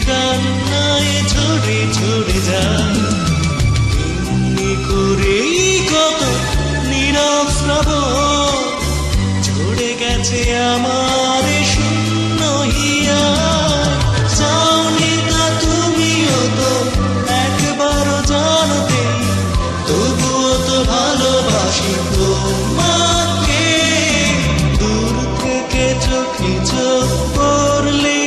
কান্নায় ঝরে ঝরে যায়। এমনি করেই কত নীরব শ্রাবণ ঝরে গেছে আমার শূন্য হিয়ায়। চাওনি তা তুমিও তো একবারও জানতে, তবুও তো ভালোবাসি তোমাকে। দূর থেকে চোখে চোখ পড়লে,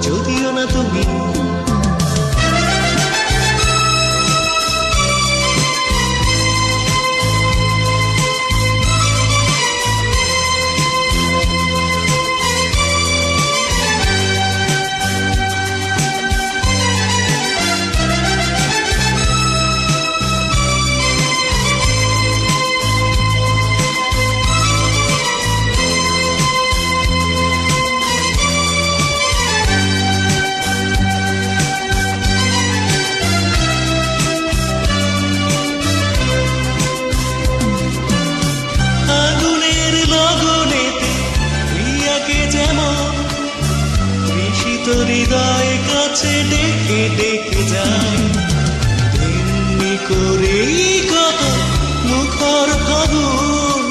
যদিও না তুমি হৃদয় কাছে ডেকে ডেকে যায়। তেমনি করেই কত মুখর ফাগুন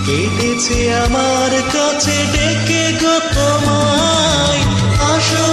কেটেছে আমার কাছে ডেকে গো তোমায়। আসো